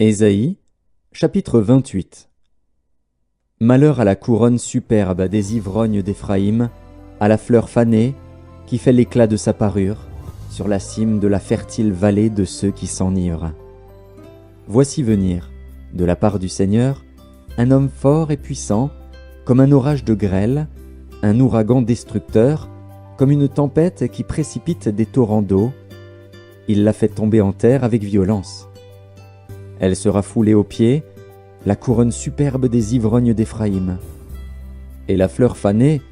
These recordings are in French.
Ésaïe, chapitre 28. Malheur à la couronne superbe des ivrognes d'Éphraïm, à la fleur fanée, qui fait l'éclat de sa parure, sur la cime de la fertile vallée de ceux qui s'enivrent. Voici venir, de la part du Seigneur, un homme fort et puissant, comme un orage de grêle, un ouragan destructeur, comme une tempête qui précipite des torrents d'eau. Il la fait tomber en terre avec violence. Elle sera foulée aux pieds, la couronne superbe des ivrognes d'Éphraïm. Et la fleur fanée,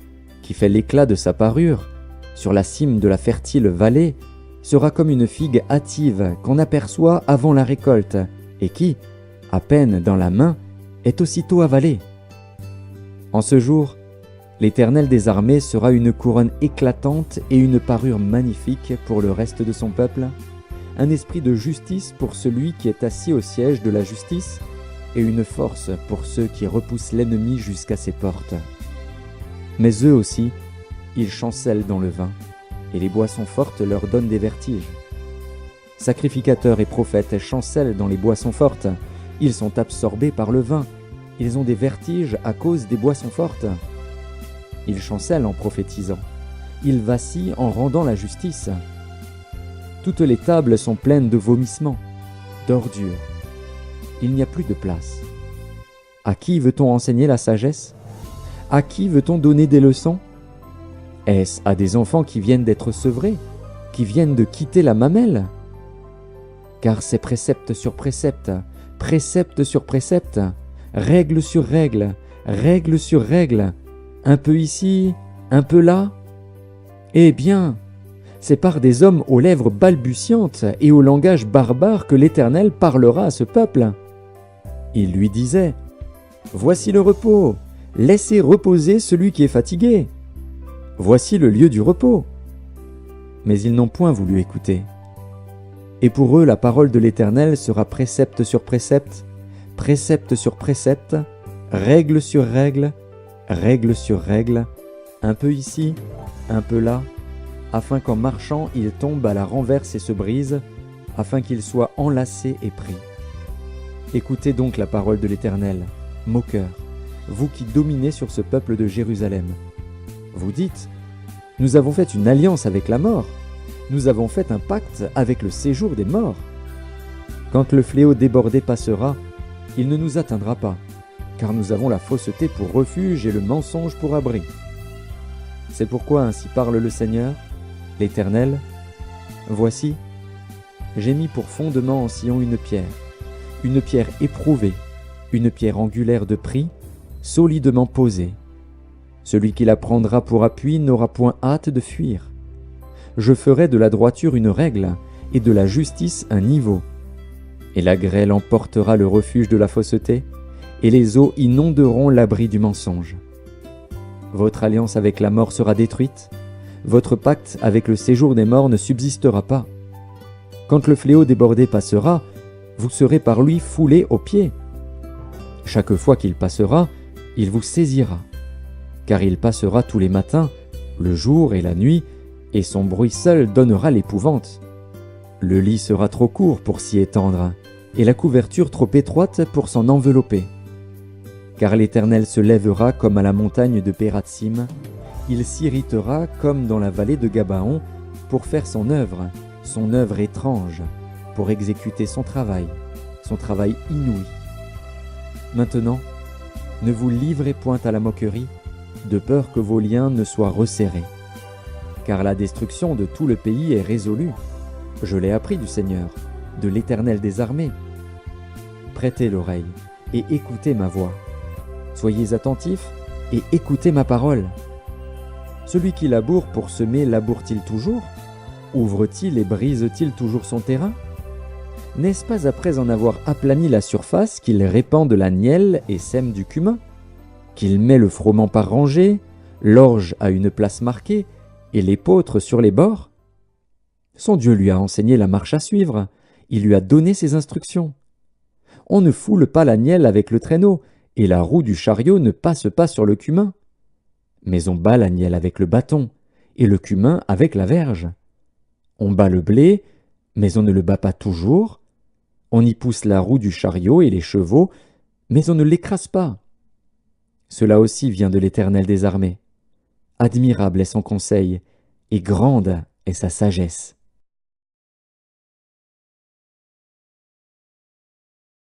qui fait l'éclat de sa parure, sur la cime de la fertile vallée, sera comme une figue hâtive qu'on aperçoit avant la récolte, et qui, à peine dans la main, est aussitôt avalée. En ce jour, l'Éternel des armées sera une couronne éclatante et une parure magnifique pour le reste de son peuple, un esprit de justice pour celui qui est assis au siège de la justice, et une force pour ceux qui repoussent l'ennemi jusqu'à ses portes. Mais eux aussi, ils chancellent dans le vin, et les boissons fortes leur donnent des vertiges. Sacrificateurs et prophètes chancellent dans les boissons fortes, ils sont absorbés par le vin, ils ont des vertiges à cause des boissons fortes. Ils chancellent en prophétisant, ils vacillent en rendant la justice. Toutes les tables sont pleines de vomissements, d'ordures. Il n'y a plus de place. À qui veut-on enseigner la sagesse? À qui veut-on donner des leçons? Est-ce à des enfants qui viennent d'être sevrés, qui viennent de quitter la mamelle? Car c'est précepte sur précepte, précepte sur précepte, règle sur règle, règle sur règle, un peu ici, un peu là. Eh bien, c'est par des hommes aux lèvres balbutiantes et au langage barbare que l'Éternel parlera à ce peuple. Il lui disait : « Voici le repos, laissez reposer celui qui est fatigué. Voici le lieu du repos. » Mais ils n'ont point voulu écouter. Et pour eux, la parole de l'Éternel sera précepte sur précepte, précepte sur précepte, règle sur règle, règle sur règle, un peu ici, un peu là, afin qu'en marchant, il tombe à la renverse et se brise, afin qu'il soit enlacé et pris. Écoutez donc la parole de l'Éternel, moqueurs, vous qui dominez sur ce peuple de Jérusalem. Vous dites : nous avons fait une alliance avec la mort, nous avons fait un pacte avec le séjour des morts. Quand le fléau débordé passera, il ne nous atteindra pas, car nous avons la fausseté pour refuge et le mensonge pour abri. C'est pourquoi ainsi parle le Seigneur, l'Éternel : voici, j'ai mis pour fondement en Sion une pierre éprouvée, une pierre angulaire de prix, solidement posée. Celui qui la prendra pour appui n'aura point hâte de fuir. Je ferai de la droiture une règle, et de la justice un niveau. Et la grêle emportera le refuge de la fausseté, et les eaux inonderont l'abri du mensonge. Votre alliance avec la mort sera détruite, votre pacte avec le séjour des morts ne subsistera pas. Quand le fléau débordé passera, vous serez par lui foulés aux pieds. Chaque fois qu'il passera, il vous saisira, car il passera tous les matins, le jour et la nuit, et son bruit seul donnera l'épouvante. Le lit sera trop court pour s'y étendre, et la couverture trop étroite pour s'en envelopper. Car l'Éternel se lèvera comme à la montagne de Pératsim, il s'irritera comme dans la vallée de Gabaon pour faire son œuvre étrange, pour exécuter son travail inouï. Maintenant, ne vous livrez point à la moquerie, de peur que vos liens ne soient resserrés. Car la destruction de tout le pays est résolue. Je l'ai appris du Seigneur, de l'Éternel des armées. Prêtez l'oreille et écoutez ma voix. Soyez attentifs et écoutez ma parole. Celui qui laboure pour semer laboure-t-il toujours? Ouvre-t-il et brise-t-il toujours son terrain? N'est-ce pas après en avoir aplani la surface qu'il répand de la nielle et sème du cumin? Qu'il met le froment par rangées, l'orge à une place marquée et l'épeautre sur les bords? Son Dieu lui a enseigné la marche à suivre, il lui a donné ses instructions. On ne foule pas la nielle avec le traîneau, et la roue du chariot ne passe pas sur le cumin. Mais on bat la nielle avec le bâton, et le cumin avec la verge. On bat le blé, mais on ne le bat pas toujours. On y pousse la roue du chariot et les chevaux, mais on ne l'écrase pas. Cela aussi vient de l'Éternel des armées. Admirable est son conseil, et grande est sa sagesse.